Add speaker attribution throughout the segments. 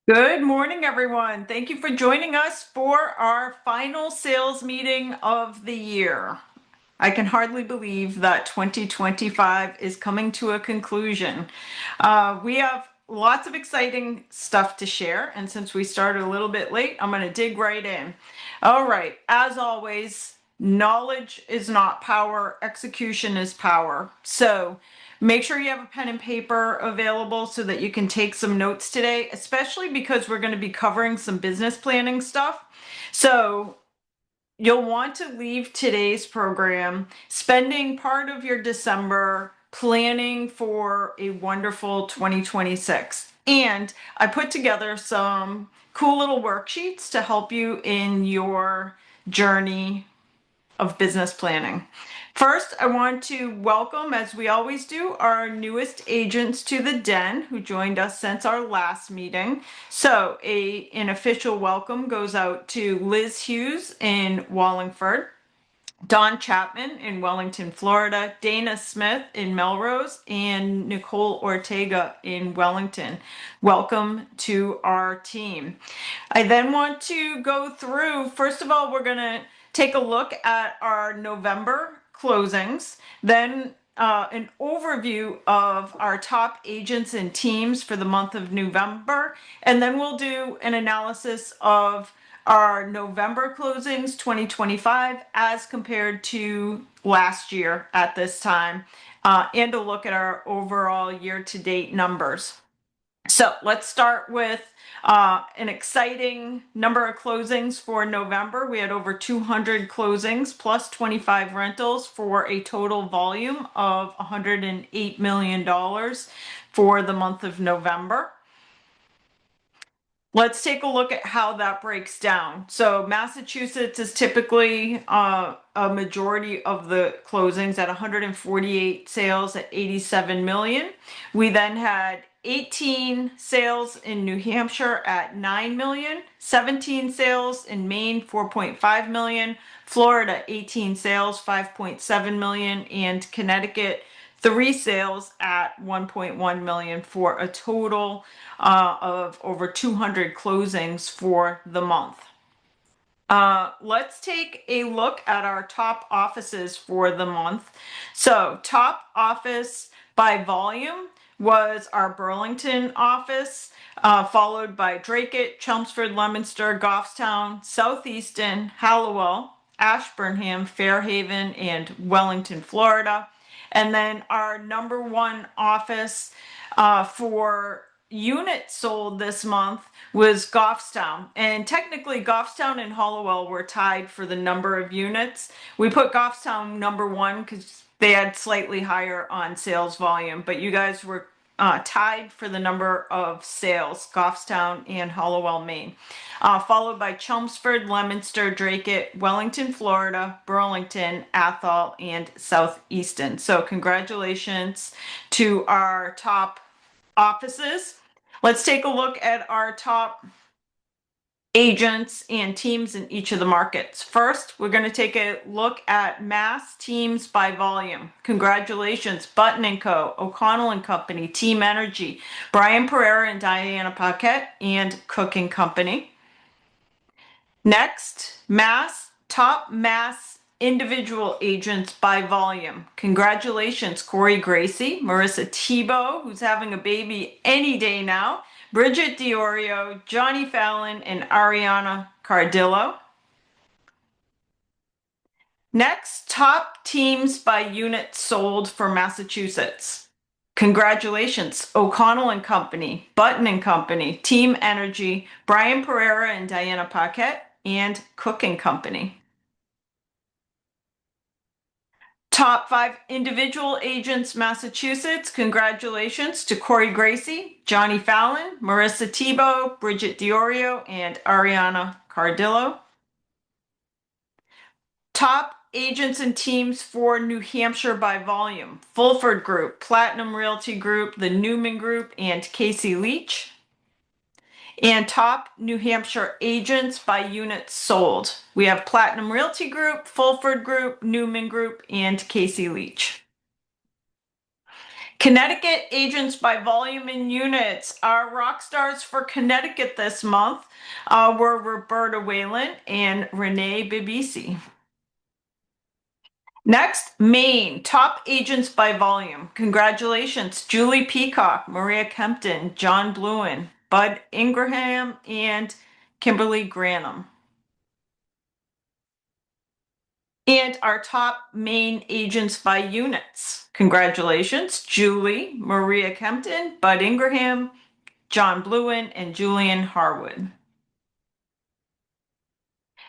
Speaker 1: Good morning, everyone. Thank you for joining us for our final sales meeting of the year. I can hardly believe that 2025 is coming to a conclusion. We have lots of exciting stuff to share, and since we started a little bit late, I'm going to dig right in. All right, as always, knowledge is not power, execution is power. So make sure you have a pen and paper available so that you can take some notes today, especially because we're going to be covering some business planning stuff. So you'll want to leave today's program spending part of your December planning for a wonderful 2026. And I put together some cool little worksheets to help you in your journey of business planning. First, I want to welcome, as we always do, our newest agents to the den who joined us since our last meeting. So an official welcome goes out to Liz Hughes in Wallingford, Don Chapman in Wellington, Florida, Dana Smith in Melrose, and Nicole Ortega in Wellington. Welcome to our team. I then want to go through, first of all, we're going to take a look at our November closings, then an overview of our top agents and teams for the month of November, and then we'll do an analysis of our November closings 2025 as compared to last year at this time, and a look at our overall year-to-date numbers. So let's start with an exciting number of closings for November. We had over 200 closings plus 25 rentals for a total volume of $108 million for the month of November. Let's take a look at how that breaks down. So Massachusetts is typically a majority of the closings at 148 sales at 87 million. We then had 18 sales in New Hampshire at 9 million, 17 sales in Maine, 4.5 million, Florida, 18 sales, 5.7 million, and Connecticut, 3 sales at 1.1 million for a total of over 200 closings for the month. Let's take a look at our top offices for the month. So top office by volume was our Burlington office, followed by Dracut, Chelmsford, Leominster, Goffstown, Southeaston, Hallowell, Ashburnham, Fairhaven, and Wellington, Florida. And then our number one office for units sold this month was Goffstown. And technically, Goffstown and Hollowell were tied for the number of units. We put Goffstown number one because they had slightly higher on sales volume, but you guys were tied for the number of sales, Goffstown and Hollowell, Maine. Followed by Chelmsford, Leominster, Dracut, Wellington, Florida, Burlington, Athol, and Southeaston. So congratulations to our top offices. Let's take a look at our top agents and teams in each of the markets. First, we're going to take a look at mass teams by volume. Congratulations, Button & Co., O'Connell & Company, Team Energy, Brian Pereira and Diana Paquette, and Cook & Company. Next, top mass individual agents by volume. Congratulations, Corey Gracie, Marissa Tebow, who's having a baby any day now, Bridget Diorio, Johnny Fallon, and Ariana Cardillo. Next, top teams by units sold for Massachusetts. Congratulations, O'Connell & Company, Button & Company, Team Energy, Brian Pereira and Diana Paquette, and Cook & Company. Top 5 individual agents, Massachusetts. Congratulations to Corey Gracie, Johnny Fallon, Marissa Tebow, Bridget Diorio, and Ariana Cardillo. Top agents and teams for New Hampshire by volume. Fulford Group, Platinum Realty Group, the Newman Group, and Casey Leach. And top New Hampshire agents by units sold. We have Platinum Realty Group, Fulford Group, Newman Group, and Casey Leach. Connecticut agents by volume and units. Our rock stars for Connecticut this month were Roberta Whalen and Renee Bibisi. Next, Maine, top agents by volume. Congratulations, Julie Peacock, Maria Kempton, John Bluen, Bud Ingraham, and Kimberly Granum. And our top Maine agents by units. Congratulations, Julie, Maria Kempton, Bud Ingraham, John Bluen, and Julian Harwood.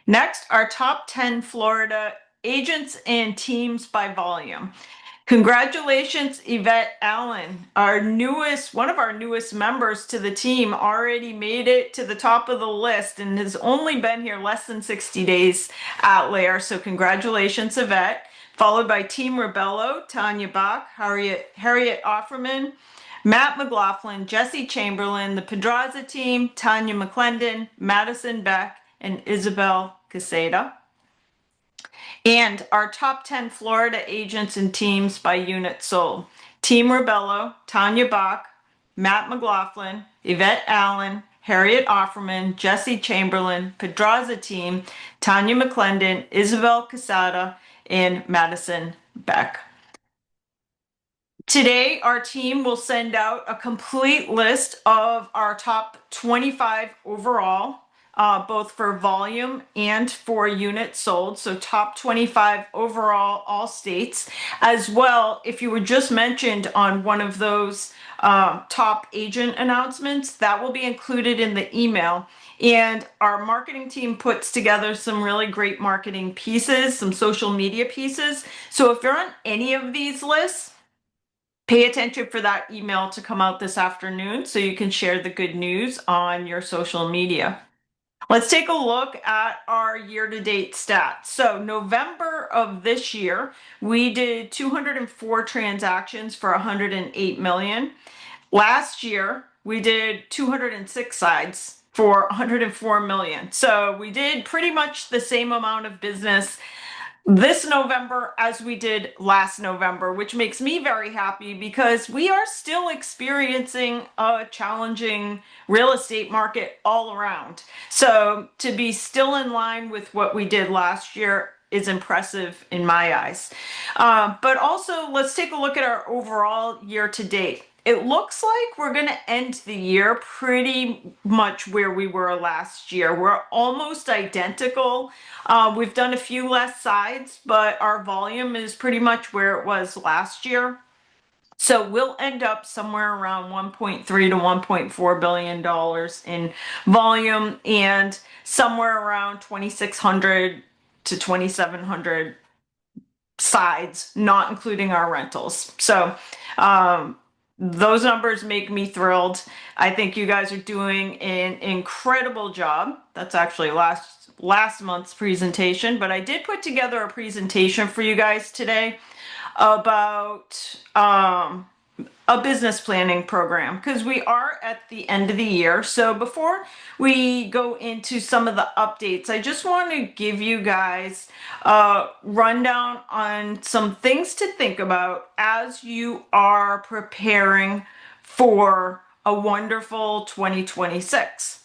Speaker 1: Next, our top 10 Florida agents and teams by volume. Congratulations, Yvette Allen, one of our newest members to the team, already made it to the top of the list and has only been here less than 60 days at LAER. So congratulations, Yvette. Followed by Team Rebello, Tanya Bach, Harriet Offerman, Matt McLaughlin, Jesse Chamberlain, the Pedraza team, Tanya McClendon, Madison Beck, and Isabel Caseta. And our top 10 Florida agents and teams by unit sold. Team Rebello, Tanya Bach, Matt McLaughlin, Yvette Allen, Harriet Offerman, Jesse Chamberlain, Pedraza team, Tanya McClendon, Isabel Casada, and Madison Beck. Today, our team will send out a complete list of our top 25 overall, both for volume and for units sold. So top 25 overall, all states. As well, if you were just mentioned on one of those top agent announcements, that will be included in the email. And our marketing team puts together some really great marketing pieces, some social media pieces. So if you're on any of these lists, pay attention for that email to come out this afternoon so you can share the good news on your social media. Let's take a look at our year-to-date stats. So November of this year, we did 204 transactions for 108 million. Last year, we did 206 sides for 104 million. So we did pretty much the same amount of business this November as we did last November, which makes me very happy because we are still experiencing a challenging real estate market all around. So to be still in line with what we did last year is impressive in my eyes. But also, let's take a look at our overall year to date. It looks like we're going to end the year pretty much where we were last year. We're almost identical. We've done a few less sides, but our volume is pretty much where it was last year. So we'll end up somewhere around 1.3 to 1.4 billion dollars in volume and somewhere around 2,600 to 2,700 sides, not including our rentals. So those numbers make me thrilled. I think you guys are doing an incredible job. That's actually last month's presentation, but I did put together a presentation for you guys today about a business planning program because we are at the end of the year. So before we go into some of the updates, I just want to give you guys a rundown on some things to think about as you are preparing for a wonderful 2026.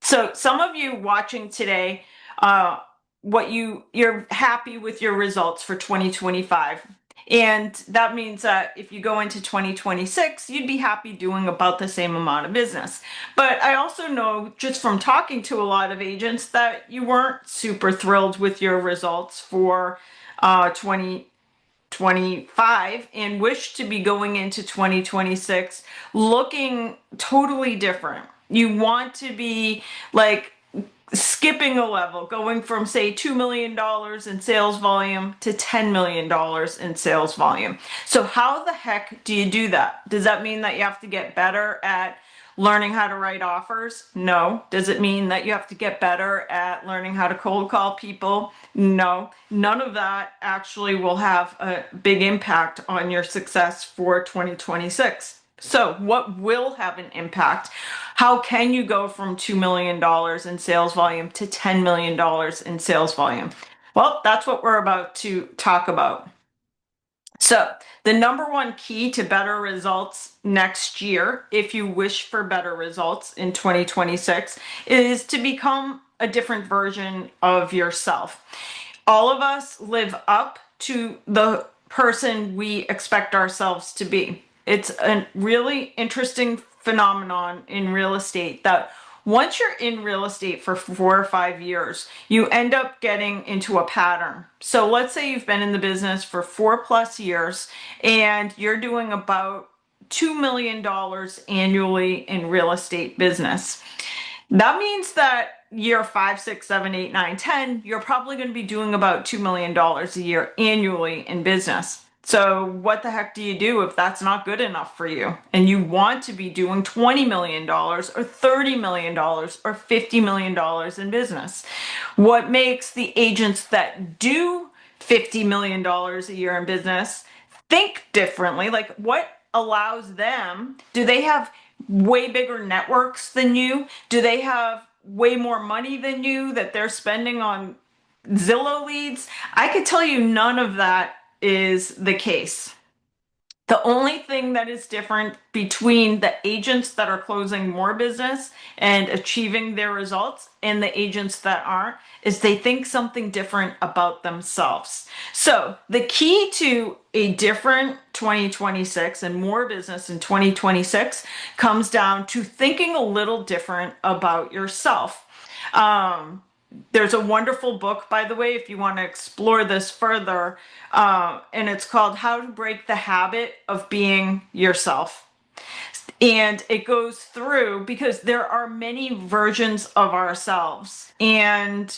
Speaker 1: So some of you watching today, you're happy with your results for 2025. And that means that if you go into 2026, you'd be happy doing about the same amount of business. But I also know just from talking to a lot of agents that you weren't super thrilled with your results for 2025 and wish to be going into 2026 looking totally different. You want to be like skipping a level, going from say $2 million in sales volume to $10 million in sales volume. So how the heck do you do that? Does that mean that you have to get better at learning how to write offers? No. Does it mean that you have to get better at learning how to cold call people? No. None of that actually will have a big impact on your success for 2026. So what will have an impact? How can you go from $2 million in sales volume to $10 million in sales volume? Well, that's what we're about to talk about. So The number one key to better results next year, if you wish for better results in 2026, is to become a different version of yourself. All of us live up to the person we expect ourselves to be. It's a really interesting phenomenon in real estate that once you're in real estate for 4 or 5 years, you end up getting into a pattern. So let's say you've been in the business for 4+ years and you're doing about $2 million annually in real estate business. That means that year 5, 6, 7, 8, 9, 10, you're probably going to be doing about $2 million a year annually in business. So what the heck do you do if that's not good enough for you and you want to be doing $20 million or $30 million or $50 million in business? What makes the agents that do $50 million a year in business think differently? Like, what allows them? Do they have way bigger networks than you? Do they have way more money than you that they're spending on Zillow leads? I could tell you none of that is the case. The only thing that is different between the agents that are closing more business and achieving their results and the agents that aren't is they think something different about themselves. So the key to a different 2026 and more business in 2026 comes down to thinking a little different about yourself. There's a wonderful book, by the way, if you want to explore this further, and it's called How to Break the Habit of Being Yourself. And it goes through because there are many versions of ourselves. And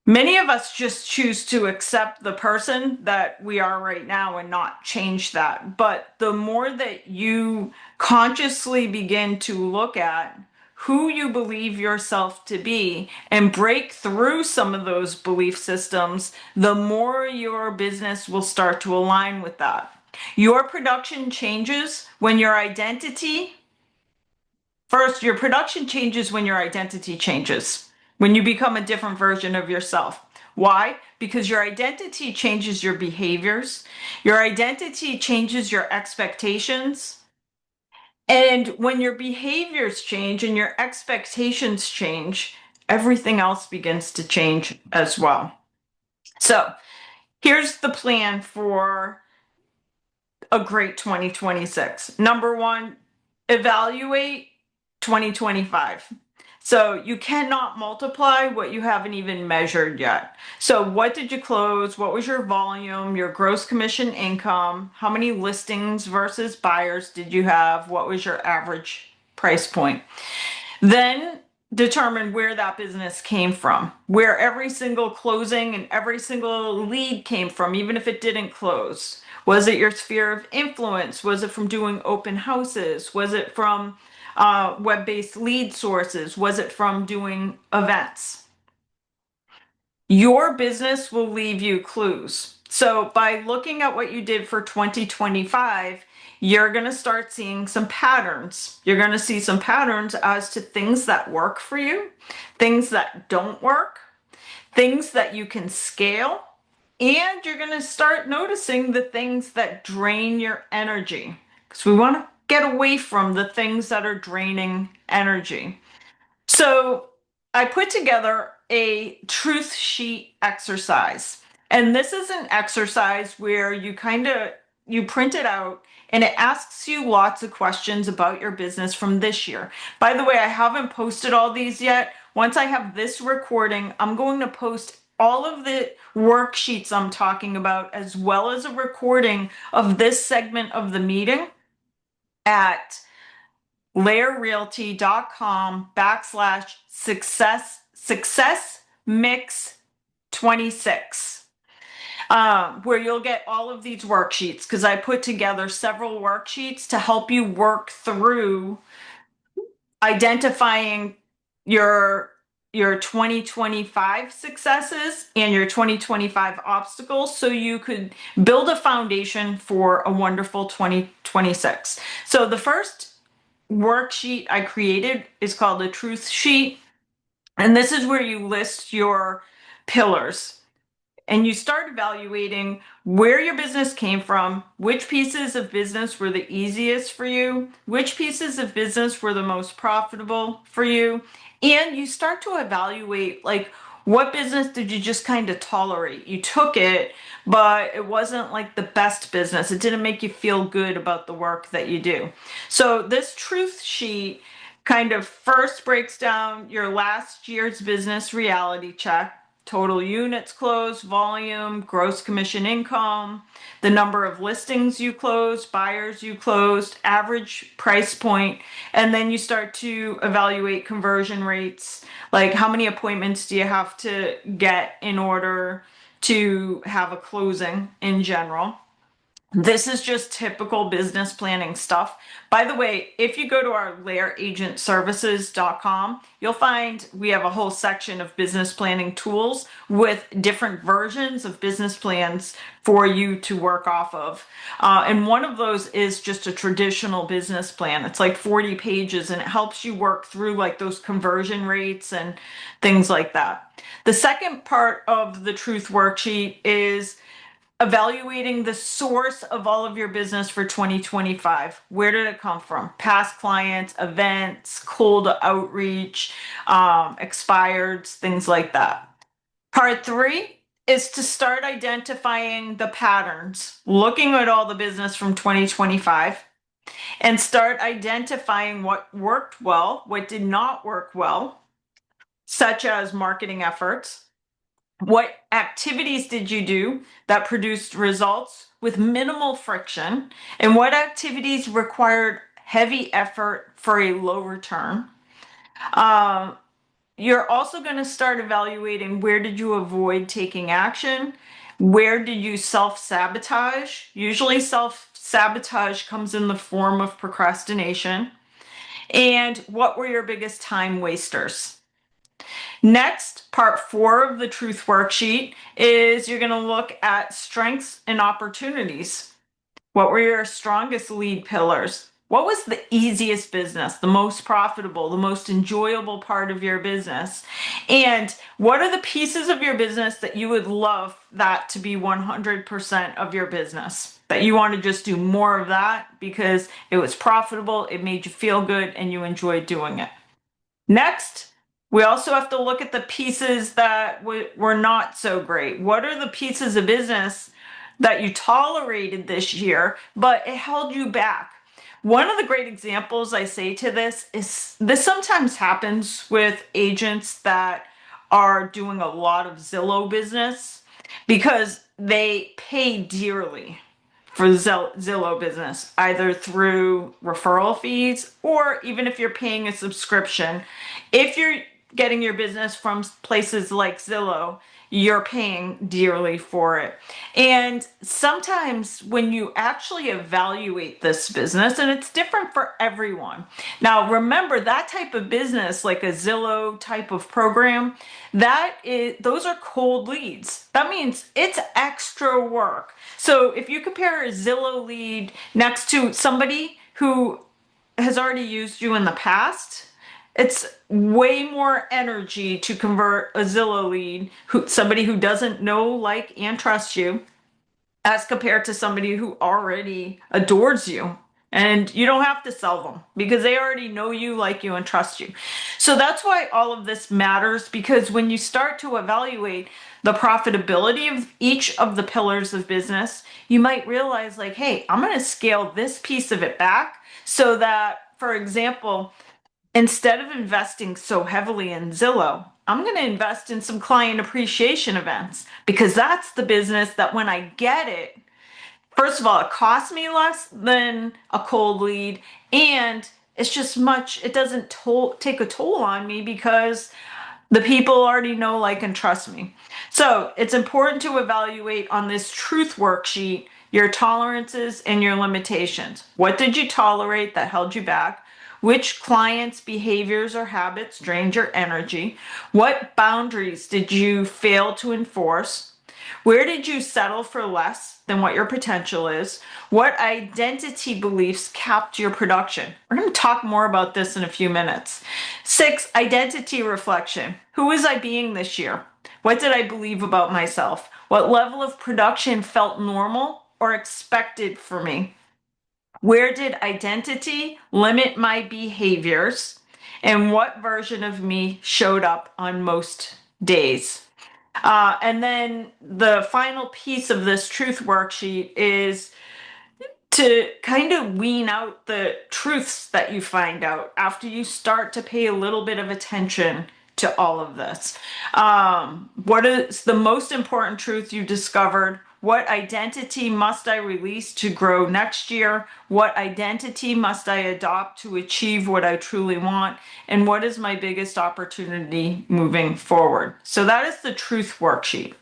Speaker 1: many of us just choose to accept the person that we are right now and not change that. But the more that you consciously begin to look at who you believe yourself to be and break through some of those belief systems, the more your business will start to align with that. Your production changes when your identity, first, your production changes when your identity changes, when you become a different version of yourself. Why? Because your identity changes your behaviors, your identity changes your expectations. And when your behaviors change and your expectations change, everything else begins to change as well. So here's the plan for a great 2026. Number one, evaluate 2025. So you cannot multiply what you haven't even measured yet. So what did you close? What was your volume, your gross commission income? How many listings versus buyers did you have? What was your average price point? Then determine where that business came from, where every single closing and every single lead came from, even if it didn't close. Was it your sphere of influence? Was it from doing open houses? Was it from web-based lead sources? Was it from doing events? Your business will leave you clues. So by looking at what you did for 2025, you're going to start seeing some patterns. You're going to see some patterns as to things that work for you, things that don't work, things that you can scale, and you're going to start noticing the things that drain your energy, because we want to get away from the things that are draining energy. So I put together a truth sheet exercise. And this is an exercise where you print it out and it asks you lots of questions about your business from this year. By the way, I haven't posted all these yet. Once I have this recording, I'm going to post all of the worksheets I'm talking about, as well as a recording of this segment of the meeting at laerrealty.com/success mix 26, where you'll get all of these worksheets, because I put together several worksheets to help you work through identifying your 2025 successes and your 2025 obstacles, so you could build a foundation for a wonderful 2026. So the first worksheet I created is called a truth sheet. And this is where you list your pillars. and you start evaluating where your business came from, which pieces of business were the easiest for you, which pieces of business were the most profitable for you, and you start to evaluate like what business did you just kind of tolerate? You took it, but it wasn't like the best business. It didn't make you feel good about the work that you do. So this truth sheet kind of first breaks down your last year's business reality check, total units closed, volume, gross commission income, the number of listings you closed, buyers you closed, average price point, and then you start to evaluate conversion rates, like how many appointments do you have to get in order to have a closing in general. This is just typical business planning stuff. By the way, if you go to our lairagentservices.com, you'll find we have a whole section of business planning tools with different versions of business plans for you to work off of. And one of those is just a traditional business plan. It's like 40 pages and it helps you work through like those conversion rates and things like that. The second part of the truth worksheet is evaluating the source of all of your business for 2025. Where did it come from? Past clients, events, cold outreach, expireds, things like that. Part three is to start identifying the patterns, looking at all the business from 2025 and start identifying what worked well, what did not work well, such as marketing efforts. What activities did you do that produced results with minimal friction? And what activities required heavy effort for a low return? You're also going to start evaluating where did you avoid taking action? Where did you self-sabotage? Usually self-sabotage comes in the form of procrastination. And what were your biggest time wasters? Next, part four of the truth worksheet is you're going to look at strengths and opportunities. What were your strongest lead pillars? What was the easiest business, the most profitable, the most enjoyable part of your business? And what are the pieces of your business that you would love that to be 100% of your business? That you want to just do more of that because it was profitable, it made you feel good, and you enjoyed doing it. Next, we also have to look at the pieces that were not so great. What are the pieces of business that you tolerated this year, but it held you back? One of the great examples I say to this is this sometimes happens with agents that are doing a lot of Zillow business because they pay dearly for Zillow business, either through referral fees or even if you're paying a subscription. If you're getting your business from places like Zillow, you're paying dearly for it. And sometimes when you actually evaluate this business, and it's different for everyone. Now, remember that type of business, like a Zillow type of program, those are cold leads. That means it's extra work. So if you compare a Zillow lead next to somebody who has already used you in the past, it's way more energy to convert a Zillow lead, somebody who doesn't know, like, and trust you, as compared to somebody who already adores you. And you don't have to sell them because they already know you, like you, and trust you. So that's why all of this matters, because when you start to evaluate the profitability of each of the pillars of business, you might realize, like, hey, I'm going to scale this piece of it back so that, for example, instead of investing so heavily in Zillow, I'm going to invest in some client appreciation events because that's the business that when I get it, first of all, it costs me less than a cold lead, and it's just it doesn't take a toll on me because the people already know, like, and trust me. So it's important to evaluate on this truth worksheet your tolerances and your limitations. What did you tolerate that held you back? Which clients' behaviors or habits drained your energy? What boundaries did you fail to enforce? Where did you settle for less than what your potential is? What identity beliefs capped your production? We're going to talk more about this in a few minutes. 6, identity reflection. Who was I being this year? What did I believe about myself? What level of production felt normal or expected for me? Where did identity limit my behaviors? And what version of me showed up on most days? And then the final piece of this truth worksheet is to kind of wean out the truths that you find out after you start to pay a little bit of attention to all of this. What is the most important truth you discovered? What identity must I release to grow next year? What identity must I adopt to achieve what I truly want? And what is my biggest opportunity moving forward? So that is the truth worksheet.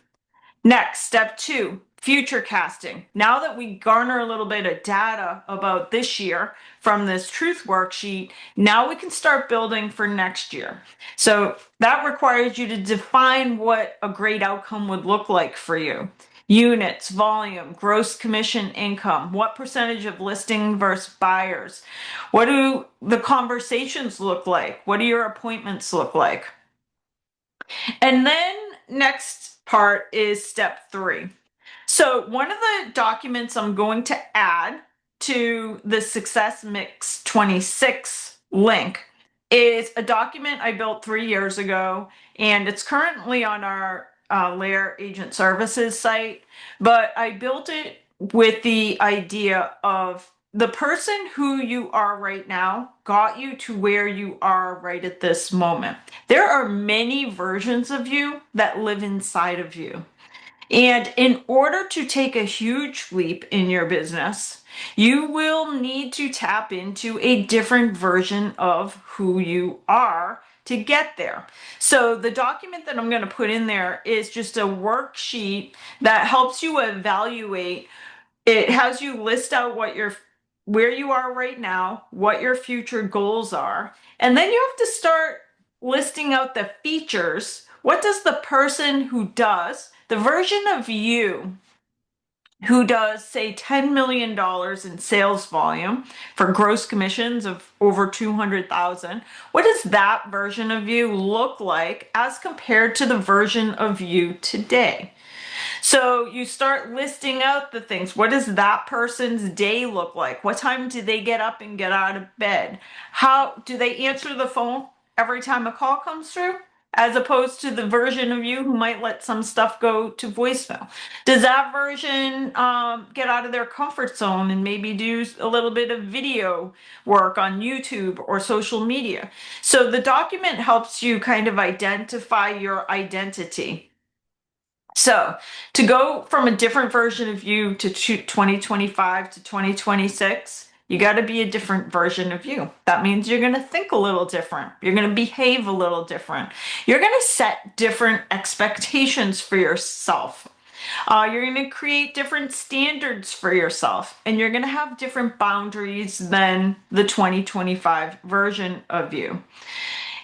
Speaker 1: Next, step 2, future casting. Now that we garner a little bit of data about this year from this truth worksheet, now we can start building for next year. So that requires you to define what a great outcome would look like for you. Units, volume, gross commission income, what percentage of listing versus buyers? What do the conversations look like? What do your appointments look like? And then next part is step 3. So one of the documents I'm going to add to the Success Mix 26 link is a document I built 3 years ago, and it's currently on our LAER Agent Services site, but I built it with the idea of the person who you are right now got you to where you are right at this moment. There are many versions of you that live inside of you. And in order to take a huge leap in your business, you will need to tap into a different version of who you are to get there. So the document that I'm going to put in there is just a worksheet that helps you evaluate. It has you list out where you are right now, what your future goals are, and then you have to start listing out the features. What does the person who does, the version of you who does, say, $10 million in sales volume for gross commissions of over 200,000, what does that version of you look like as compared to the version of you today? So you start listing out the things. What does that person's day look like? What time do they get up and get out of bed? How do they answer the phone every time a call comes through? As opposed to the version of you who might let some stuff go to voicemail. Does that version get out of their comfort zone and maybe do a little bit of video work on YouTube or social media? So the document helps you kind of identify your identity. So to go from a different version of you to 2025 to 2026, you got to be a different version of you. That means you're going to think a little different. You're going to behave a little different. You're going to set different expectations for yourself. You're going to create different standards for yourself, and you're going to have different boundaries than the 2025 version of you.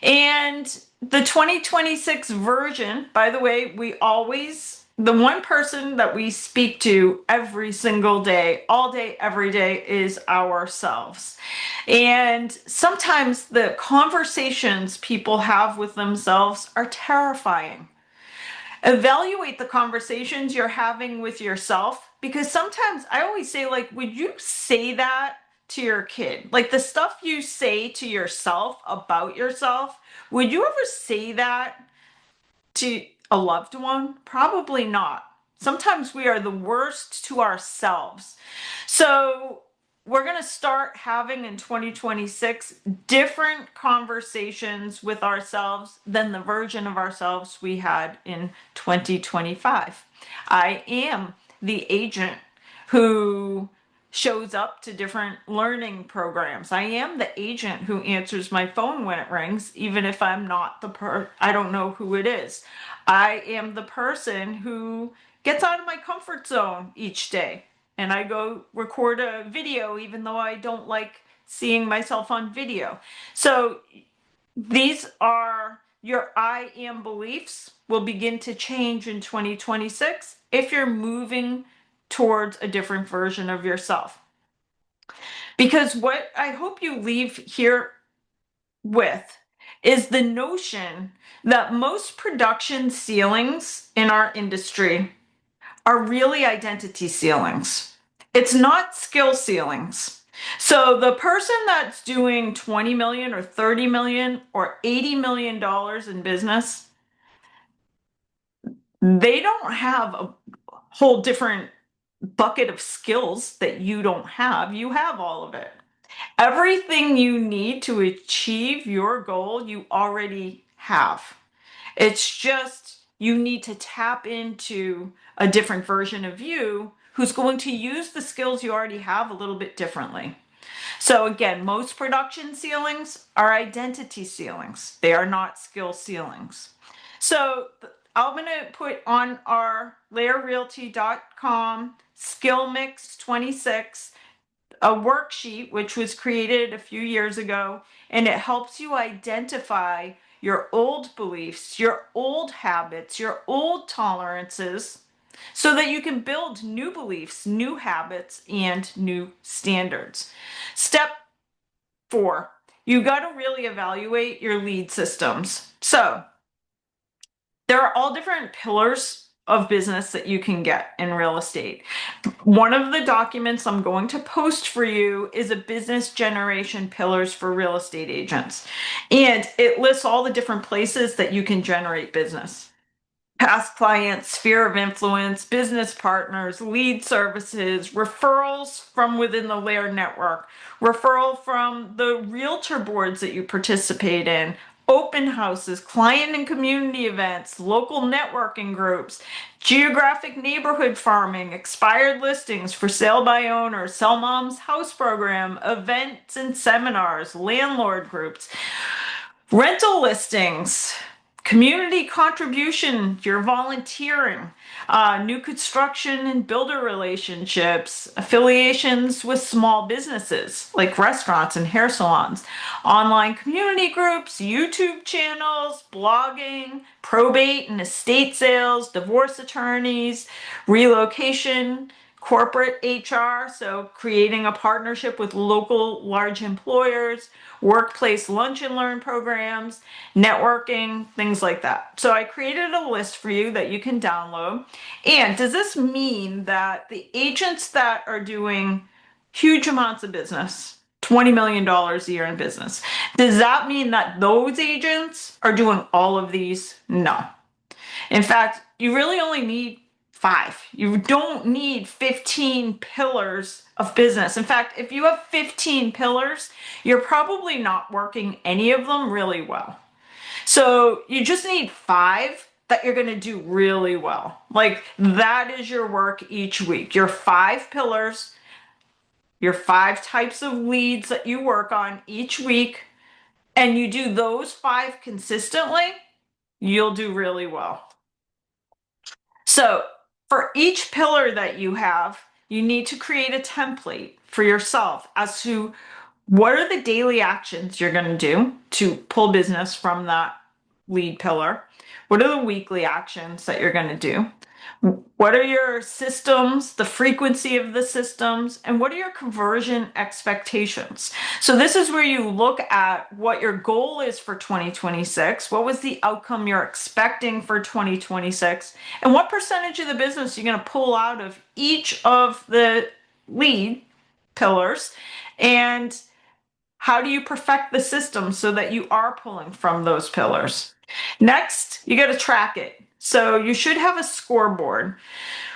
Speaker 1: And the 2026 version, by the way, the one person that we speak to every single day, all day, every day, is ourselves. And sometimes the conversations people have with themselves are terrifying. Evaluate the conversations you're having with yourself, because sometimes I always say, like, would you say that to your kid? Like the stuff you say to yourself about yourself, would you ever say that to a loved one? Probably not. Sometimes we are the worst to ourselves. So we're going to start having in 2026 different conversations with ourselves than the version of ourselves we had in 2025. I am the agent who shows up to different learning programs. I am the agent who answers my phone when it rings, even if I'm not I don't know who it is. I am the person who gets out of my comfort zone each day, and I go record a video even though I don't like seeing myself on video. So these are your I am beliefs will begin to change in 2026 if you're moving towards a different version of yourself. Because what I hope you leave here with is the notion that most production ceilings in our industry are really identity ceilings. It's not skill ceilings. So the person that's doing 20 million or 30 million or 80 million dollars in business, they don't have a whole different bucket of skills that you don't have. You have all of it. Everything you need to achieve your goal, you already have. It's just you need to tap into a different version of you who's going to use the skills you already have a little bit differently. So again, most production ceilings are identity ceilings. They are not skill ceilings. So I'm going to put on our laerrealty.com skill mix 26 a worksheet which was created a few years ago, and it helps you identify your old beliefs, your old habits, your old tolerances, so that you can build new beliefs, new habits, and new standards. Step 4, you got to really evaluate your lead systems. So there are all different pillars of business that you can get in real estate. One of the documents I'm going to post for you is a business generation pillars for real estate agents. And it lists all the different places that you can generate business. Past clients, sphere of influence, business partners, lead services, referrals from within the LAER network, referral from the realtor boards that you participate in, open houses, client and community events, local networking groups, geographic neighborhood farming, expired listings for sale by owner, sell mom's house program, events and seminars, landlord groups, rental listings, community contribution, you're volunteering, new construction and builder relationships, affiliations with small businesses like restaurants and hair salons, online community groups, YouTube channels, blogging, probate and estate sales, divorce attorneys, relocation, corporate HR, so creating a partnership with local large employers, workplace lunch and learn programs, networking, things like that. So I created a list for you that you can download. And does this mean that the agents that are doing huge amounts of business, $20 million a year in business, does that mean that those agents are doing all of these? No. In fact, you really only need 5. You don't need 15 pillars of business. In fact, if you have 15 pillars, you're probably not working any of them really well. So you just need 5 that you're going to do really well. Like that is your work each week. Your 5 pillars, your 5 types of leads that you work on each week, and you do those 5 consistently, you'll do really well. So for each pillar that you have, you need to create a template for yourself as to what are the daily actions you're going to do to pull business from that lead pillar? What are the weekly actions that you're going to do? What are your systems, the frequency of the systems, and what are your conversion expectations? So this is where you look at what your goal is for 2026, what was the outcome you're expecting for 2026, and what percentage of the business you're going to pull out of each of the lead pillars, and how do you perfect the system so that you are pulling from those pillars? Next, you got to track it. So you should have a scoreboard.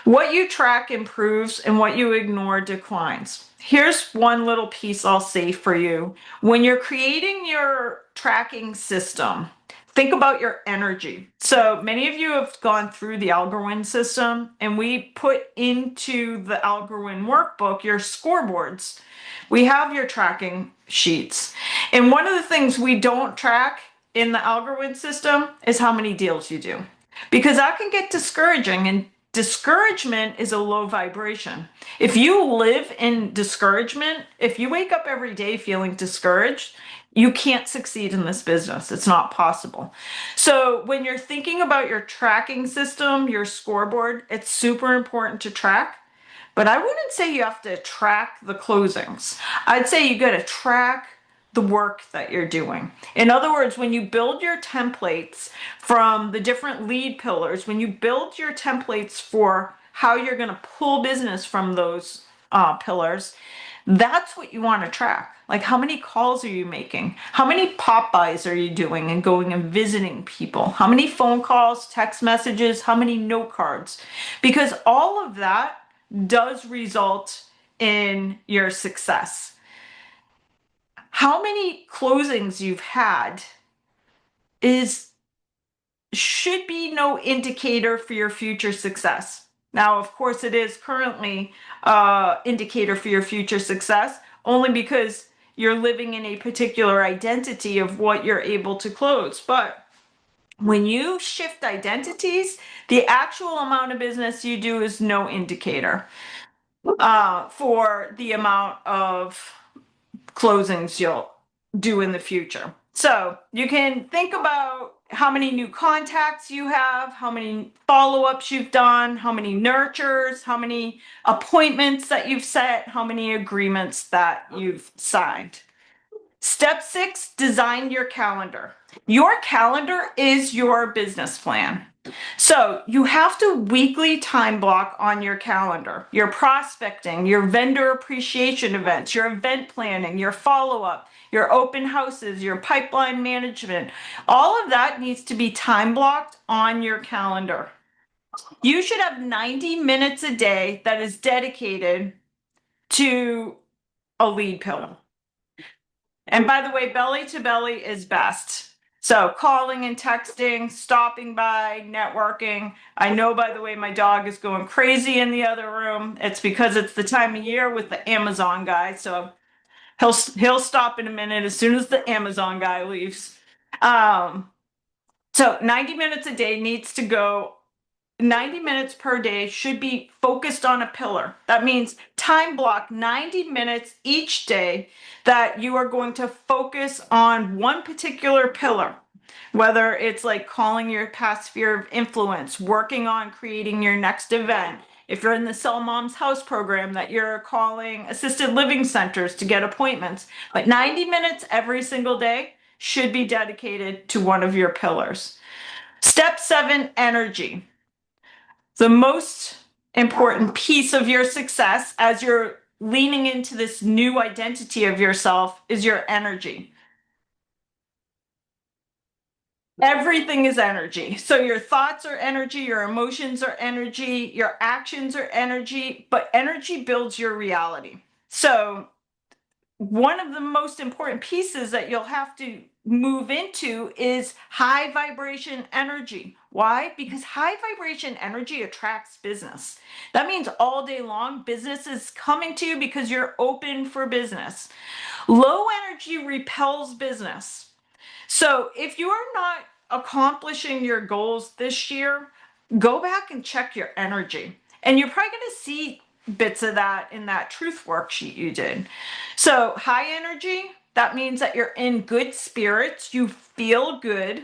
Speaker 1: What you track improves and what you ignore declines. Here's one little piece I'll say for you. When you're creating your tracking system, think about your energy. So many of you have gone through the Algorand system, and we put into the Algorand workbook your scoreboards. We have your tracking sheets. And one of the things we don't track in the Algorand system is how many deals you do, because that can get discouraging, and discouragement is a low vibration. If you live in discouragement, if you wake up every day feeling discouraged, you can't succeed in this business. It's not possible. So when you're thinking about your tracking system, your scoreboard, it's super important to track. But I wouldn't say you have to track the closings. I'd say you got to track the work that you're doing. In other words, when you build your templates from the different lead pillars, when you build your templates for how you're going to pull business from those pillars, that's what you want to track. Like, how many calls are you making? How many pop-bys are you doing and going and visiting people? How many phone calls, text messages, how many note cards? Because all of that does result in your success. How many closings you've had should be no indicator for your future success. Now, of course, it is currently indicator for your future success, only because you're living in a particular identity of what you're able to close. But when you shift identities, the actual amount of business you do is no indicator for the amount of closings you'll do in the future. So you can think about how many new contacts you have, how many follow-ups you've done, how many nurtures, how many appointments that you've set, how many agreements that you've signed. Step 6, design your calendar. Your calendar is your business plan. So you have to weekly time block on your calendar, your prospecting, your vendor appreciation events, your event planning, your follow-up, your open houses, your pipeline management. All of that needs to be time blocked on your calendar. You should have 90 minutes a day that is dedicated to a lead pillar. And by the way, belly to belly is best. So calling and texting, stopping by, networking. I know, by the way, my dog is going crazy in the other room. It's because it's the time of year with the Amazon guy. So he'll stop in a minute as soon as the Amazon guy leaves. So 90 minutes a day needs to go 90 minutes per day should be focused on a pillar. That means time block 90 minutes each day that you are going to focus on one particular pillar, whether it's like calling your past sphere of influence, working on creating your next event. If you're in the Sell Mom's House program, that you're calling assisted living centers to get appointments. But 90 minutes every single day should be dedicated to one of your pillars. Step 7, energy. The most important piece of your success as you're leaning into this new identity of yourself is your energy. Everything is energy. So your thoughts are energy, your emotions are energy, your actions are energy, but energy builds your reality. So one of the most important pieces that you'll have to move into is high vibration energy. Why? Because high vibration energy attracts business. That means all day long, business is coming to you because you're open for business. Low energy repels business. So if you're not accomplishing your goals this year, go back and check your energy. And you're probably going to see bits of that in that truth worksheet you did. So high energy, that means that you're in good spirits, you feel good,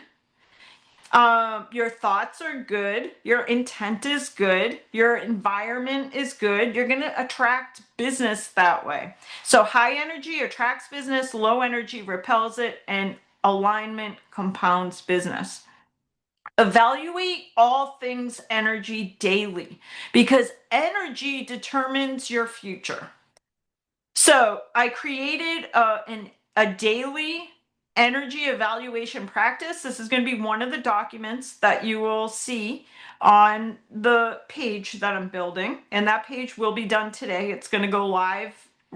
Speaker 1: your thoughts are good, your intent is good, your environment is good. You're going to attract business that way. So high energy attracts business, low energy repels it, and alignment compounds business. Evaluate all things energy daily because energy determines your future. So I created a daily energy evaluation practice. This is going to be one of the documents that you will see on the page that I'm building. And that page will be done today. It's going to go live.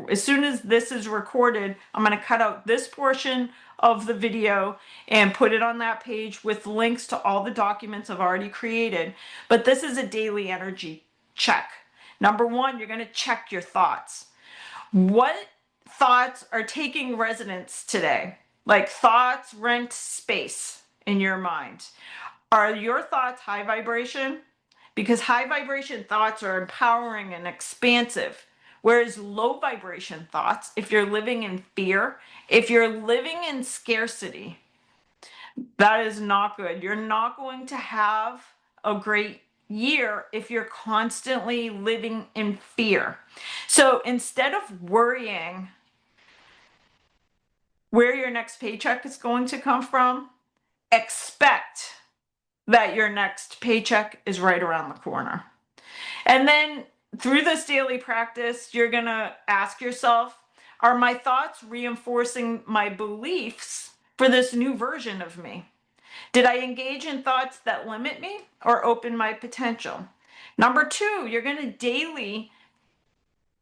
Speaker 1: As soon as this is recorded, I'm going to cut out this portion of the video and put it on that page with links to all the documents I've already created. But this is a daily energy check. Number 1, you're going to check your thoughts. What thoughts are taking residence today? Like thoughts rent space in your mind. Are your thoughts high vibration? Because high vibration thoughts are empowering and expansive. Whereas low vibration thoughts, if you're living in fear, if you're living in scarcity, that is not good. You're not going to have a great year if you're constantly living in fear. So instead of worrying where your next paycheck is going to come from, expect that your next paycheck is right around the corner. And then through this daily practice, you're going to ask yourself, are my thoughts reinforcing my beliefs for this new version of me? Did I engage in thoughts that limit me or open my potential? Number two, you're going to daily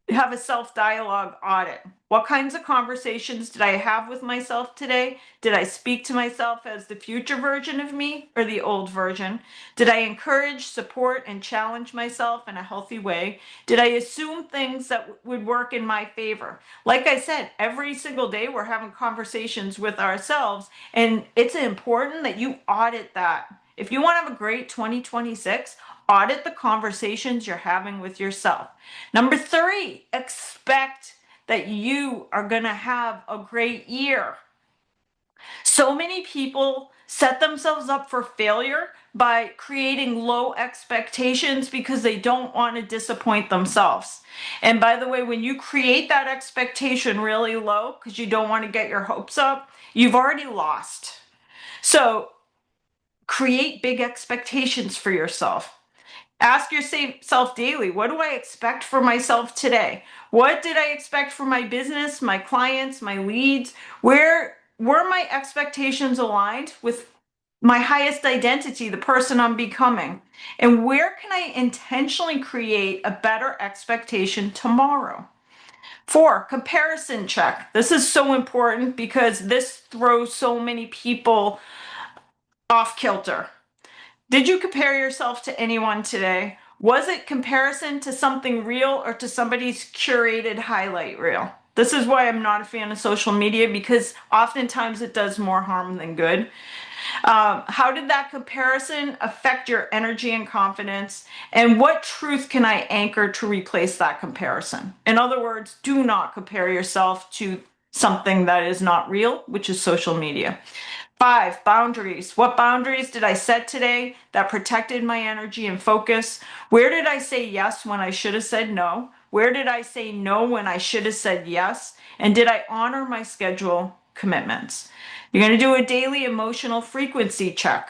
Speaker 1: have a self-dialogue audit. What kinds of conversations did I have with myself today? Did I speak to myself as the future version of me or the old version? Did I encourage, support, and challenge myself in a healthy way? Did I assume things that would work in my favor? Like I said, every single day we're having conversations with ourselves, and it's important that you audit that. If you want to have a great 2026, audit the conversations you're having with yourself. Number three, expect that you are going to have a great year. So many people set themselves up for failure by creating low expectations because they don't want to disappoint themselves. And by the way, when you create that expectation really low because you don't want to get your hopes up, you've already lost. So create big expectations for yourself. Ask yourself daily, what do I expect for myself today? What did I expect for my business, my clients, my leads? Where were my expectations aligned with my highest identity, the person I'm becoming? And where can I intentionally create a better expectation tomorrow? Four, comparison check. This is so important because this throws so many people off kilter. Did you compare yourself to anyone today? Was it comparison to something real or to somebody's curated highlight reel? This is why I'm not a fan of social media, because oftentimes it does more harm than good. How did that comparison affect your energy and confidence? And what truth can I anchor to replace that comparison? In other words, do not compare yourself to something that is not real, which is social media. Five, boundaries. What boundaries did I set today that protected my energy and focus? Where did I say yes when I should have said no? Where did I say no when I should have said yes? And did I honor my schedule commitments? You're going to do a daily emotional frequency check.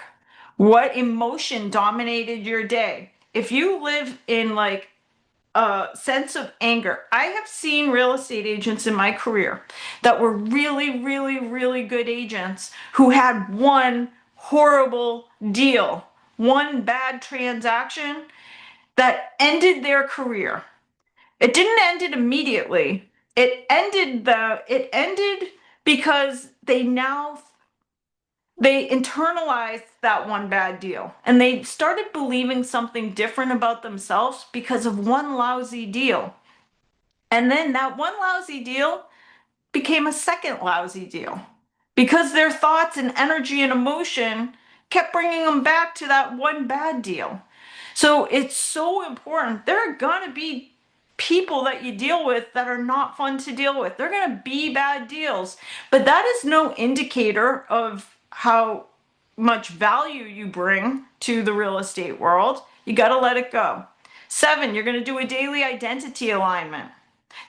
Speaker 1: What emotion dominated your day? If you live in like a sense of anger. I have seen real estate agents in my career that were really, really, really good agents who had one horrible deal, one bad transaction that ended their career. It didn't end it immediately. It ended because they internalized that one bad deal and they started believing something different about themselves because of one lousy deal. And then that one lousy deal became a second lousy deal because their thoughts and energy and emotion kept bringing them back to that one bad deal. So it's so important. There are going to be people that you deal with that are not fun to deal with. They're going to be bad deals, but that is no indicator of how much value you bring to the real estate world. You got to let it go. 7, you're going to do a daily identity alignment.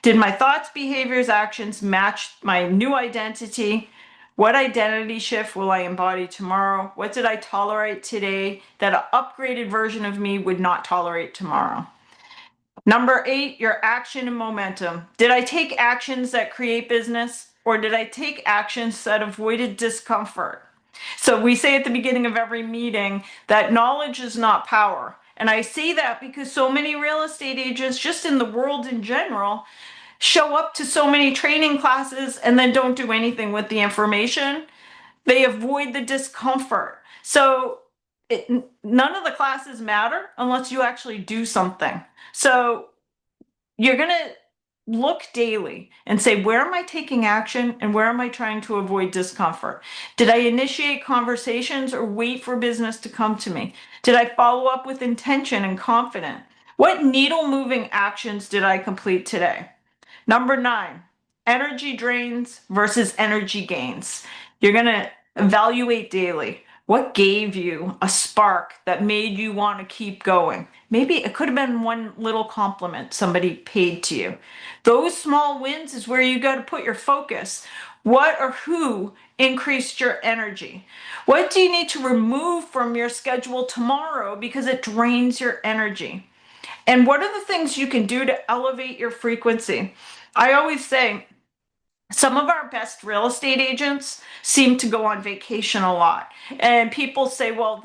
Speaker 1: Did my thoughts, behaviors, actions match my new identity? What identity shift will I embody tomorrow? What did I tolerate today that an upgraded version of me would not tolerate tomorrow? Number 8, your action and momentum. Did I take actions that create business, or did I take actions that avoided discomfort? So we say at the beginning of every meeting that knowledge is not power. And I say that because so many real estate agents, just in the world in general, show up to so many training classes and then don't do anything with the information. They avoid the discomfort. So none of the classes matter unless you actually do something. So you're going to look daily and say, where am I taking action and where am I trying to avoid discomfort? Did I initiate conversations or wait for business to come to me? Did I follow up with intention and confidence? What needle moving actions did I complete today? Number 9, energy drains versus energy gains. You're going to evaluate daily. What gave you a spark that made you want to keep going? Maybe it could have been one little compliment somebody paid to you. Those small wins is where you got to put your focus. What or who increased your energy? What do you need to remove from your schedule tomorrow because it drains your energy? And what are the things you can do to elevate your frequency? I always say, some of our best real estate agents seem to go on vacation a lot. And people say, well,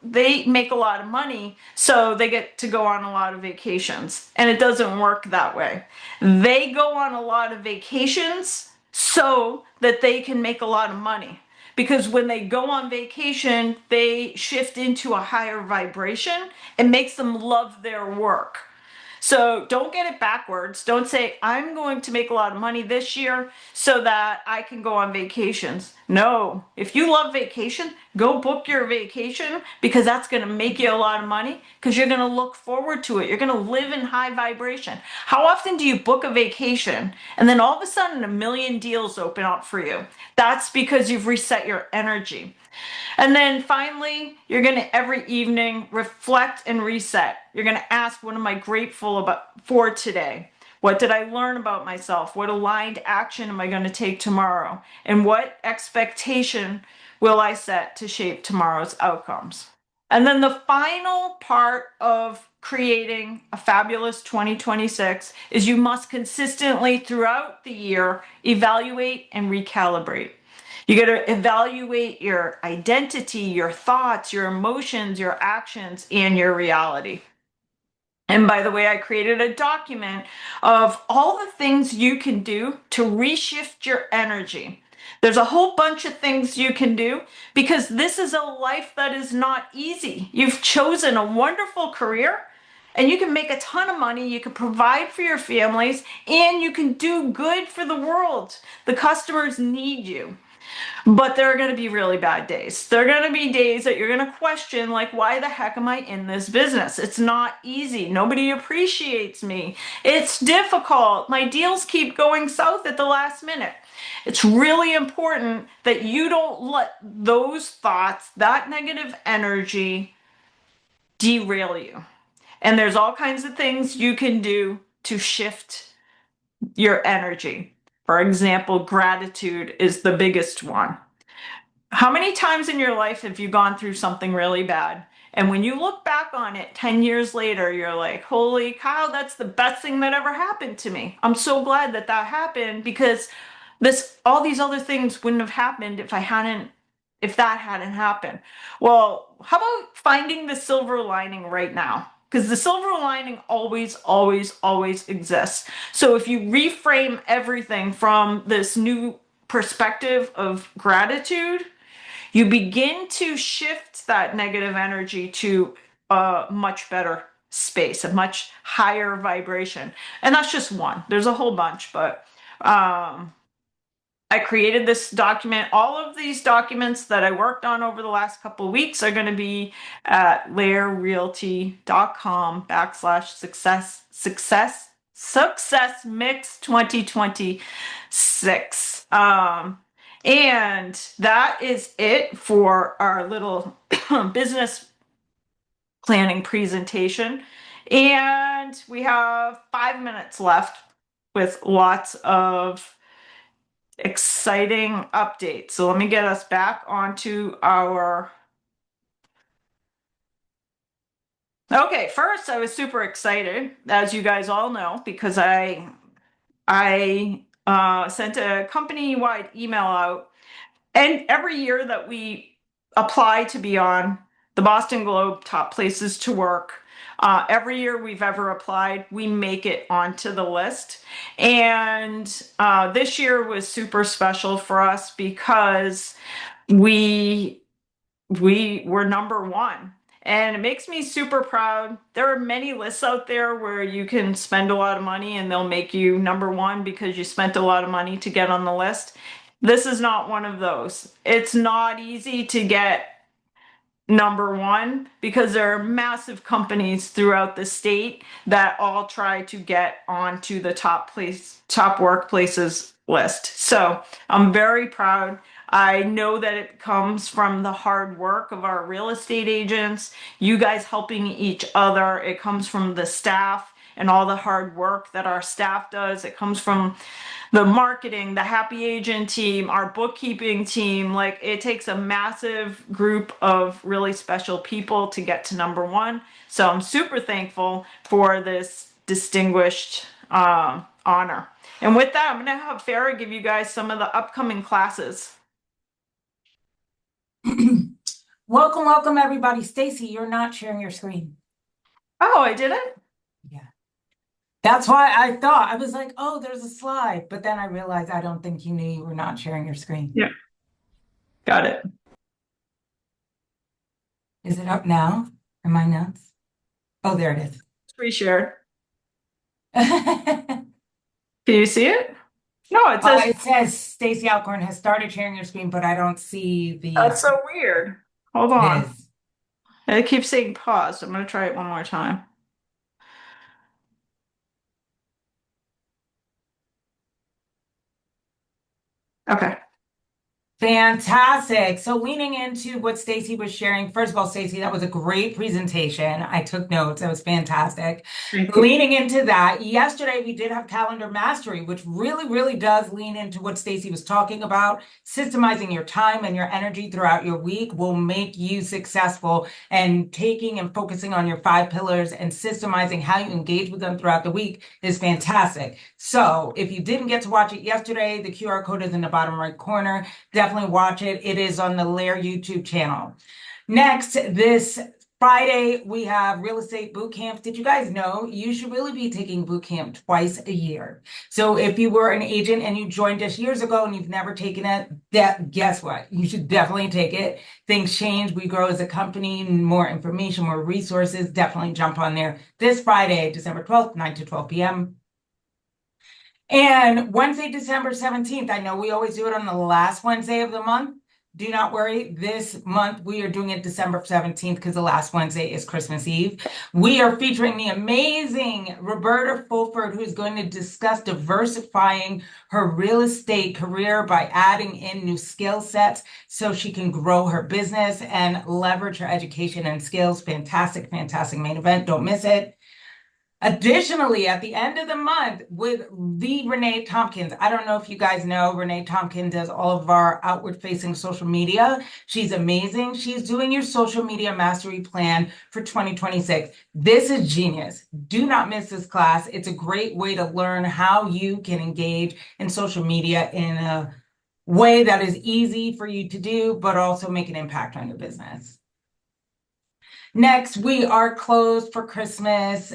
Speaker 1: they make a lot of money, so they get to go on a lot of vacations. And it doesn't work that way. They go on a lot of vacations so that they can make a lot of money. Because when they go on vacation, they shift into a higher vibration. It makes them love their work. So don't get it backwards. Don't say, I'm going to make a lot of money this year so that I can go on vacations. No, if you love vacation, go book your vacation, because that's going to make you a lot of money, because you're going to look forward to it. You're going to live in high vibration. How often do you book a vacation and then all of a sudden a million deals open up for you? That's because you've reset your energy. And then finally, you're going to every evening reflect and reset. You're going to ask, what am I grateful for today? What did I learn about myself? What aligned action am I going to take tomorrow? And what expectation will I set to shape tomorrow's outcomes? And then the final part of creating a fabulous 2026 is you must consistently throughout the year evaluate and recalibrate. You got to evaluate your identity, your thoughts, your emotions, your actions, and your reality. And by the way, I created a document of all the things you can do to reshift your energy. There's a whole bunch of things you can do, because this is a life that is not easy. You've chosen a wonderful career, and you can make a ton of money. You can provide for your families, and you can do good for the world. The customers need you. But there are going to be really bad days. There are going to be days that you're going to question, like, why the heck am I in this business? It's not easy. Nobody appreciates me. It's difficult. My deals keep going south at the last minute. It's really important that you don't let those thoughts, that negative energy, derail you. And there's all kinds of things you can do to shift your energy. For example, gratitude is the biggest one. How many times in your life have you gone through something really bad? And when you look back on it 10 years later, you're like, holy cow, that's the best thing that ever happened to me. I'm so glad that that happened, because all these other things wouldn't have happened if that hadn't happened. Well, how about finding the silver lining right now? Because the silver lining always, always, always exists. So if you reframe everything from this new perspective of gratitude, you begin to shift that negative energy to a much better space, a much higher vibration. And that's just one. There's a whole bunch, but I created this document. All of these documents that I worked on over the last couple of weeks are going to be at laerrealty.com/success mix 2026. And that is it for our little business planning presentation. And we have 5 minutes left with lots of exciting updates. So let me get us back onto our... Okay, first I was super excited, as you guys all know, because I sent a company-wide email out. And every year that we apply to be on the Boston Globe Top Places to Work, every year we've ever applied, we make it onto the list. And this year was super special for us because we were number one. And it makes me super proud. There are many lists out there where you can spend a lot of money and they'll make you number one because you spent a lot of money to get on the list. This is not one of those. It's not easy to get number one because there are massive companies throughout the state that all try to get onto the top workplaces list. So I'm very proud. I know that it comes from the hard work of our real estate agents, you guys helping each other. It comes from the staff and all the hard work that our staff does. It comes from the marketing, the happy agent team, our bookkeeping team. Like, it takes a massive group of really special people to get to number one. So I'm super thankful for this distinguished honor. And with that, I'm going to have Farah give you guys some of the upcoming classes.
Speaker 2: Welcome, welcome everybody. Stacy, you're not sharing your screen.
Speaker 1: Oh, I didn't?
Speaker 2: Yeah. That's why I thought, I was like, oh, there's a slide. But then I realized I don't think you knew you were not sharing your screen.
Speaker 1: Yeah. Got it.
Speaker 2: Is it up now? Am I nuts? Oh, there it is.
Speaker 1: It's pre-shared. Can you see it? No, it says
Speaker 2: It says Stacy Alcorn has started sharing your screen, but I don't see the.
Speaker 1: that's so weird. Hold
Speaker 2: It
Speaker 1: on.
Speaker 2: is.
Speaker 1: It keeps saying pause. I'm going to try it one more time. Okay.
Speaker 2: Fantastic. So leaning into what Stacy was sharing, first of all, Stacy, that was a great presentation. I took notes. That was fantastic.
Speaker 1: Thank you.
Speaker 2: Leaning into that, yesterday we did have calendar mastery, which really, really does lean into what Stacy was talking about. Systemizing your time and your energy throughout your week will make you successful, and taking and focusing on your 5 pillars and systemizing how you engage with them throughout the week is fantastic. So if you didn't get to watch it yesterday, the QR code is in the bottom right corner. Definitely watch it. It is on the LAER YouTube channel. Next, this Friday, we have real estate boot camp. Did you guys know you should really be taking boot camp twice a year? So if you were an agent and you joined us years ago and you've never taken it, guess what? You should definitely take it. Things change. We grow as a company, more information, more resources. Definitely jump on there this Friday, December 12th, 9 to 12 p.m. And Wednesday, December 17th, I know we always do it on the last Wednesday of the month. Do not worry. This month we are doing it December 17th because the last Wednesday is Christmas Eve. We are featuring the amazing Roberta Fulford, who's going to discuss diversifying her real estate career by adding in new skill sets so she can grow her business and leverage her education and skills. Fantastic, fantastic main event. Don't miss it. Additionally, at the end of the month with the Renee Tompkins, I don't know if you guys know, Renee Tompkins does all of our outward facing social media. She's amazing. She's doing your social media mastery plan for 2026. This is genius. Do not miss this class. It's a great way to learn how you can engage in social media in a way that is easy for you to do, but also make an impact on your business. Next, we are closed for Christmas,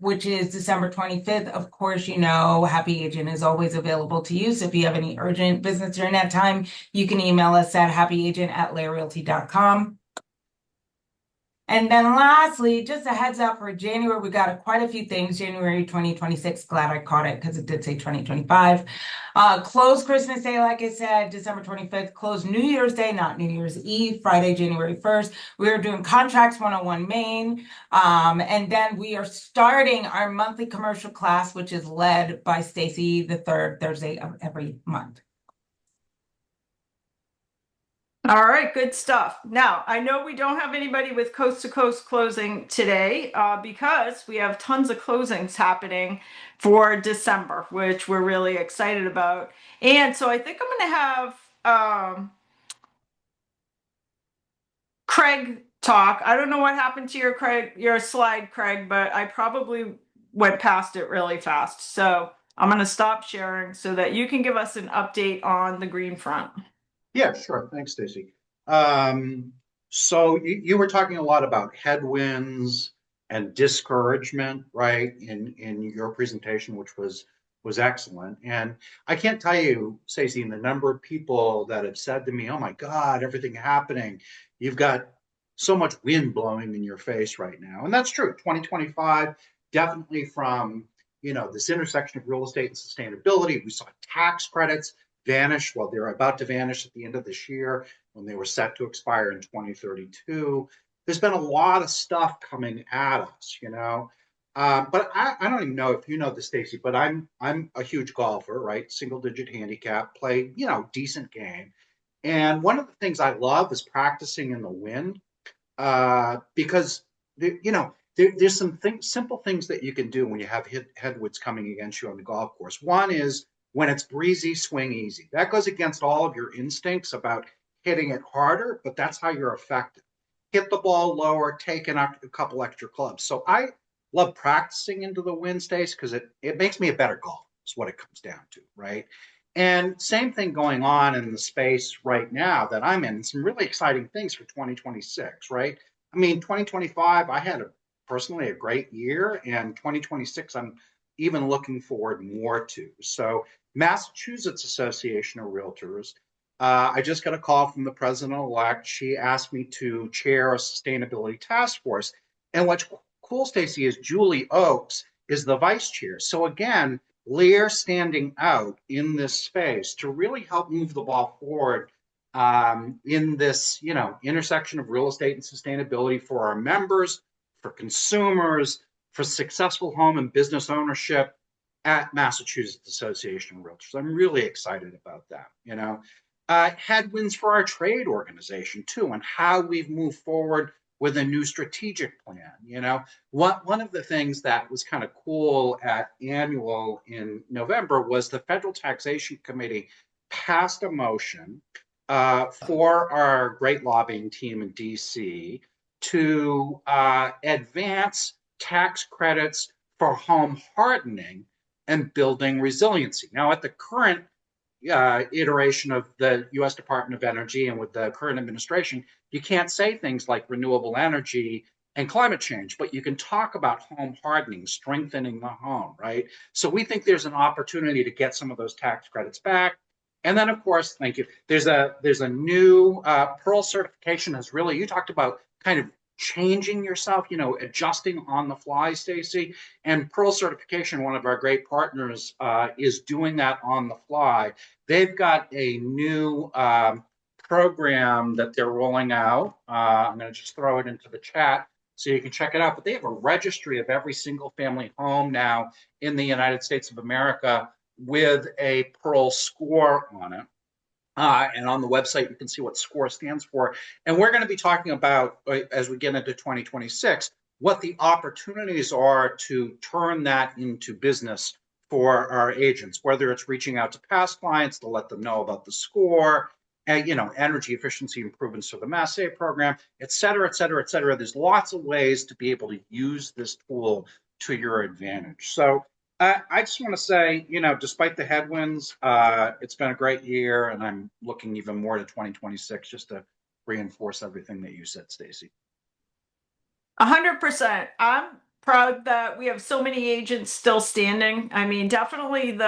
Speaker 2: which is December 25th. Of course, you know, Happy Agent is always available to you. So if you have any urgent business during that time, you can email us at happyagent@laerrealty.com. And then lastly, just a heads up for January, we got quite a few things. January 2026, glad I caught it because it did say 2025. Close Christmas Day, like I said, December 25th. Close New Year's Day, not New Year's Eve, Friday, January 1st. We are doing Contracts 101 Main. And then we are starting our monthly commercial class, which is led by Stacy the third Thursday of every month.
Speaker 1: All right, good stuff. Now, I know we don't have anybody with coast to coast closing today because we have tons of closings happening for December, which we're really excited about. And so I think I'm going to have Craig talk. I don't know what happened to your slide, Craig, but I probably went past it really fast. So I'm going to stop sharing so that you can give us an update on the green front.
Speaker 3: Yeah, sure. Thanks, Stacy. So you were talking a lot about headwinds and discouragement, right, in your presentation, which was excellent. And I can't tell you, Stacy, the number of people that have said to me, "Oh my God, everything happening. You've got so much wind blowing in your face right now." And that's true. 2025, definitely from, this intersection of real estate and sustainability. We saw tax credits vanish. Well, they're about to vanish at the end of this year when they were set to expire in 2032. There's been a lot of stuff coming at us. But I don't even know if you know this, Stacy, but I'm a huge golfer, right? Single digit handicap, play, decent game. And one of the things I love is practicing in the wind because, there's some simple things that you can do when you have headwinds coming against you on the golf course. One is when it's breezy, swing easy. That goes against all of your instincts about hitting it harder, but that's how you're effective. Hit the ball lower, take a couple extra clubs. So I love practicing into the wind, Stace, because it makes me a better golfer, is what it comes down to, right? And same thing going on in the space right now that I'm in. Some really exciting things for 2026, right? I mean, 2025, I had personally a great year, and 2026, I'm even looking forward more to. So, Massachusetts Association of Realtors, I just got a call from the president-elect. She asked me to chair a sustainability task force. And what's cool, Stacy, is Julie Oakes is the vice chair. So again, LAER standing out in this space to really help move the ball forward in this, intersection of real estate and sustainability for our members, for consumers, for successful home and business ownership at Massachusetts Association of Realtors. I'm really excited about that. Headwinds for our trade organization too, and how we've moved forward with a new strategic plan. One of the things that was kind of cool at annual in November was the Federal Taxation Committee passed a motion for our great lobbying team in DC to advance tax credits for home hardening and building resiliency. Now, at the current iteration of the U.S. Department of Energy and with the current administration, you can't say things like renewable energy and climate change, but you can talk about home hardening, strengthening the home, right? So we think there's an opportunity to get some of those tax credits back. And then, of course, thank you. There's a new Pearl certification. Has really, you talked about kind of changing yourself, adjusting on the fly, Stacy. And Pearl certification, one of our great partners, is doing that on the fly. They've got a new program that they're rolling out. I'm going to just throw it into the chat so you can check it out. But they have a registry of every single family home now in the United States of America with a Pearl score on it. And on the website, you can see what SCORE stands for. And we're going to be talking about, as we get into 2026, what the opportunities are to turn that into business for our agents, whether it's reaching out to past clients to let them know about the SCORE, energy efficiency improvements for the Mass Save program, et cetera, et cetera, et cetera. There's lots of ways to be able to use this tool to your advantage. So I just want to say, despite the headwinds, it's been a great year, and I'm looking even more to 2026 just to reinforce everything that you said, Stacy.
Speaker 1: 100%. I'm proud that we have so many agents still standing. I mean, definitely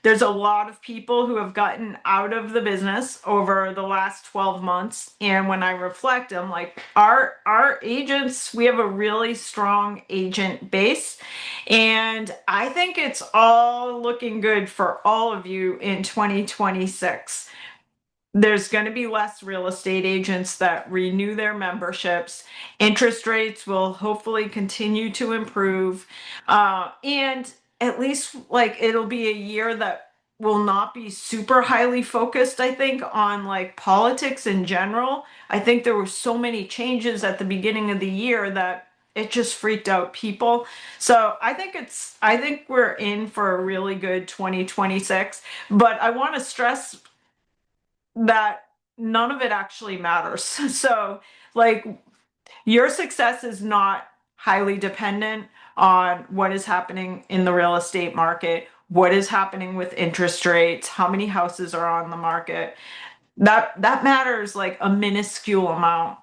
Speaker 1: there's a lot of people who have gotten out of the business over the last 12 months. And when I reflect, I'm like, our agents, we have a really strong agent base. And I think it's all looking good for all of you in 2026. There's going to be less real estate agents that renew their memberships. Interest rates will hopefully continue to improve. And at least like it'll be a year that will not be super highly focused, I think, on like politics in general. I think there were so many changes at the beginning of the year that it just freaked out people. So I think we're in for a really good 2026. But I want to stress that none of it actually matters. So, like, your success is not highly dependent on what is happening in the real estate market, what is happening with interest rates, how many houses are on the market. That matters like a minuscule amount.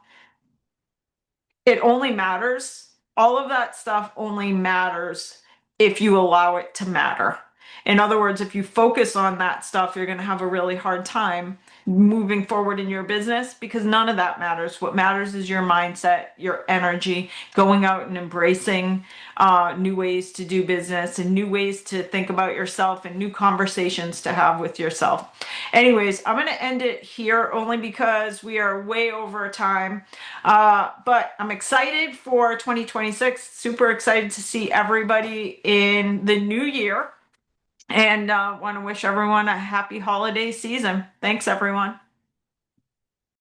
Speaker 1: It only matters. All of that stuff only matters if you allow it to matter. In other words, if you focus on that stuff, you're going to have a really hard time moving forward in your business because none of that matters. What matters is your mindset, your energy, going out and embracing new ways to do business and new ways to think about yourself and new conversations to have with yourself. Anyways, I'm going to end it here only because we are way over time. But I'm excited for 2026. Super excited to see everybody in the new year. And want to wish everyone a happy holiday season. Thanks, everyone.